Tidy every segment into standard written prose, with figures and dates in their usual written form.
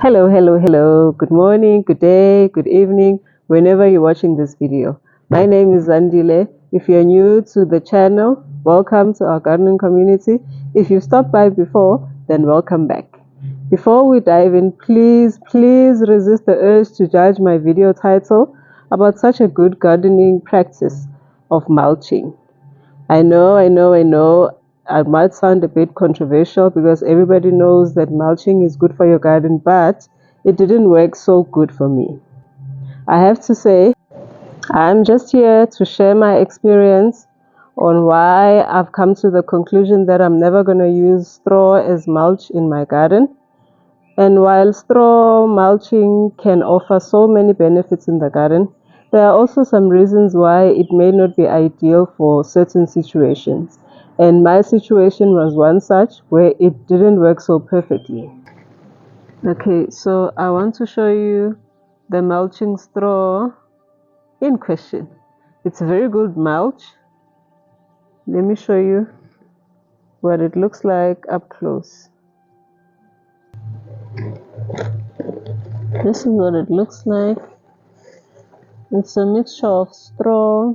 Hello, hello, hello. Good morning, good day, good evening, whenever you're watching this video. My name is Zandile. If you're new to the channel, welcome to our gardening community. If you've stopped by before, then welcome back. Before we dive in, please resist the urge to judge my video title about such a good gardening practice of mulching. I know. I might sound a bit controversial because everybody knows that mulching is good for your garden, but it didn't work so good for me. I have to say, I'm just here to share my experience on why I've come to the conclusion that I'm never going to use straw as mulch in my garden. And while straw mulching can offer so many benefits in the garden, there are also some reasons why it may not be ideal for certain situations. And my situation was one such where it didn't work so perfectly. Okay, so I want to show you the mulching straw in question. It's a very good mulch. Let me show you what it looks like up close. This is what it looks like. It's a mixture of straw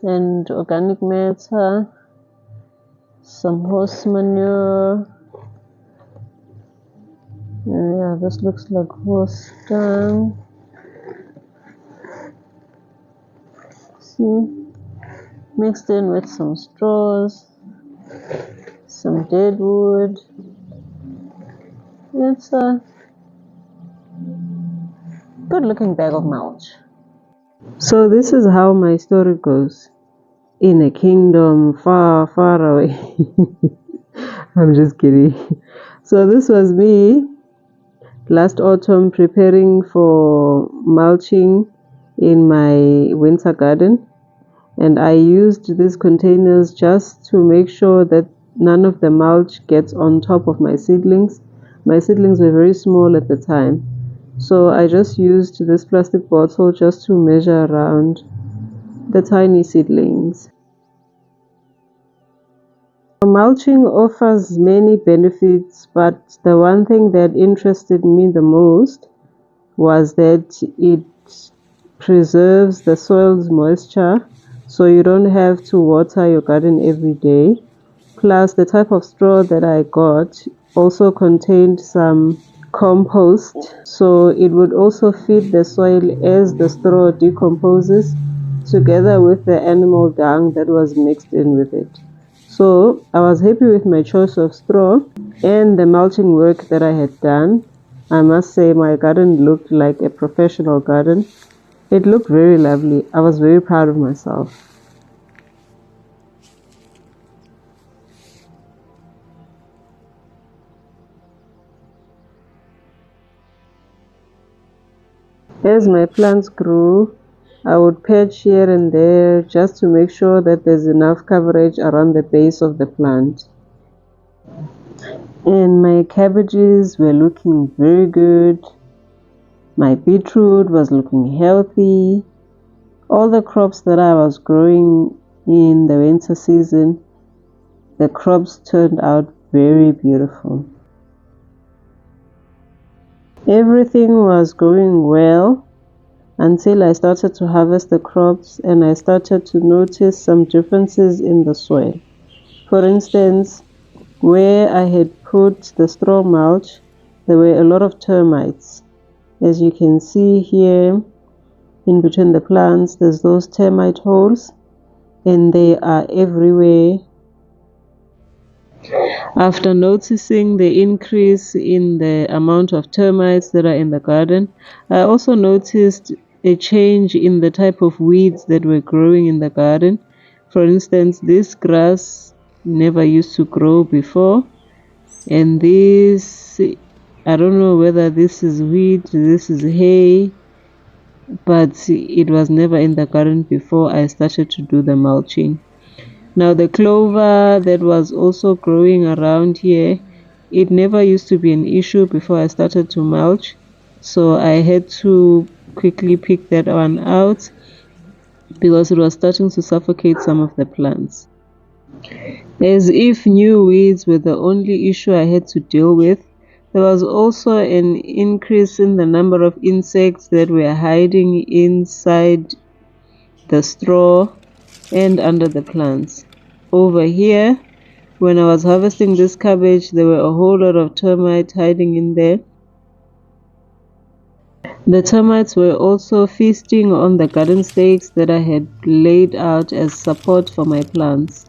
and organic matter, some horse manure. Yeah, this looks like horse dung. See, mixed in with some straws, some dead wood. It's a good looking bag of mulch. So this is how my story goes. In a kingdom far, far away. I'm just kidding. So this was me last autumn preparing for mulching in my winter garden, and I used these containers just to make sure that none of the mulch gets on top of my seedlings. My seedlings were very small at the time, so I just used this plastic bottle just to measure around the tiny seedlings. Mulching offers many benefits, but the one thing that interested me the most was that it preserves the soil's moisture, so you don't have to water your garden every day. Plus, the type of straw that I got also contained some compost, so it would also feed the soil as the straw decomposes, together with the animal dung that was mixed in with it. So I was happy with my choice of straw and the mulching work that I had done. I must say my garden looked like a professional garden. It looked very lovely. I was very proud of myself. As my plants grew, I would patch here and there just to make sure that there's enough coverage around the base of the plant. And my cabbages were looking very good. My beetroot was looking healthy. All the crops that I was growing in the winter season, the crops turned out very beautiful. Everything was going well until I started to harvest the crops and I started to notice some differences in the soil. For instance, where I had put the straw mulch, there were a lot of termites. As you can see here, in between the plants, there's those termite holes, and they are everywhere. After noticing the increase in the amount of termites that are in the garden, I also noticed a change in the type of weeds that were growing in the garden. For instance, this grass never used to grow before, and this, I don't know whether this is wheat, this is hay, but it was never in the garden before I started to do the mulching. Now the clover that was also growing around here, it never used to be an issue before I started to mulch, so I had to quickly pick that one out because it was starting to suffocate some of the plants. As if new weeds were the only issue I had to deal with, There was also an increase in the number of insects that were hiding inside the straw and under the plants. Over here, when I was harvesting this cabbage, there were a whole lot of termites hiding in there. The termites were also feasting on the garden stakes that I had laid out as support for my plants.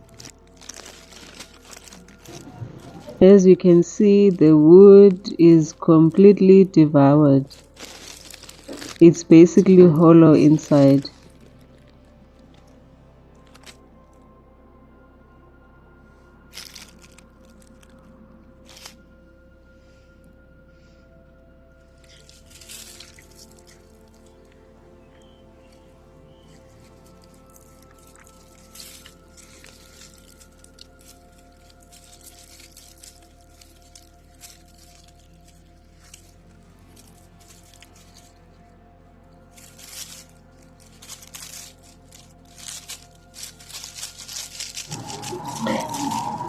As you can see, the wood is completely devoured. It's basically hollow inside.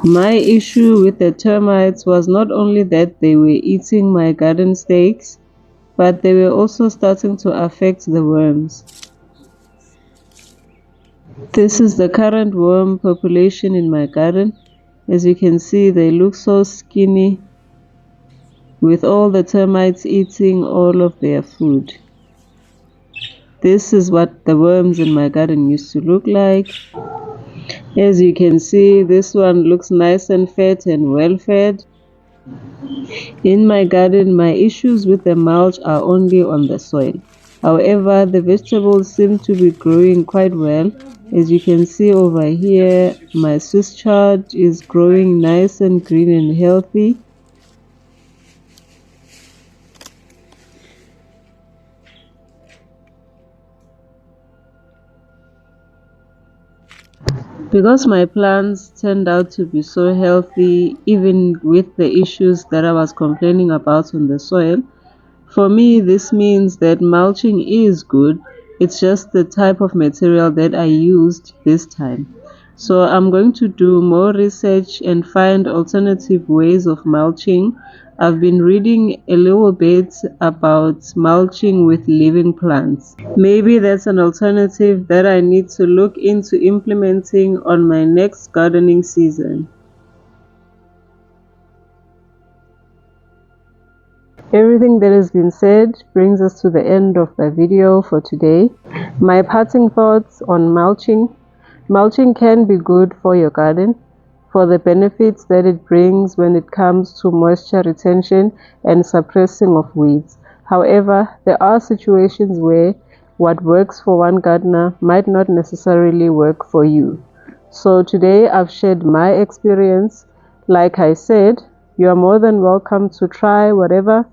My issue with the termites was not only that they were eating my garden stakes, but they were also starting to affect the worms. This is the current worm population in my garden. As you can see, they look so skinny with all the termites eating all of their food. This is what the worms in my garden used to look like. As you can see, this one looks nice and fat and well fed. In my garden, my issues with the mulch are only on the soil. However, the vegetables seem to be growing quite well. As you can see over here, my Swiss chard is growing nice and green and healthy. Because my plants turned out to be so healthy, even with the issues that I was complaining about on the soil, for me this means that mulching is good. It's just the type of material that I used this time. So I'm going to do more research and find alternative ways of mulching. I've been reading a little bit about mulching with living plants. Maybe that's an alternative that I need to look into implementing on my next gardening season. Everything that has been said brings us to the end of the video for today. My parting thoughts on mulching. Mulching can be good for your garden, for the benefits that it brings when it comes to moisture retention and suppressing of weeds. However, there are situations where what works for one gardener might not necessarily work for you. So today I've shared my experience. Like I said, you are more than welcome to try whatever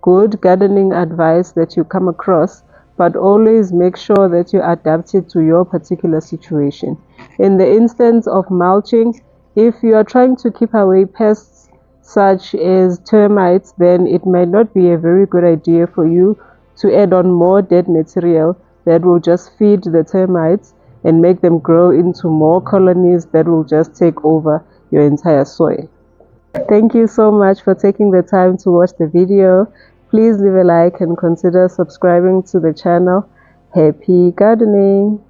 good gardening advice that you come across, but always make sure that you adapt it to your particular situation. In the instance of mulching, if you are trying to keep away pests such as termites, then it might not be a very good idea for you to add on more dead material that will just feed the termites and make them grow into more colonies that will just take over your entire soil. Thank you so much for taking the time to watch the video. Please leave a like and consider subscribing to the channel. Happy gardening!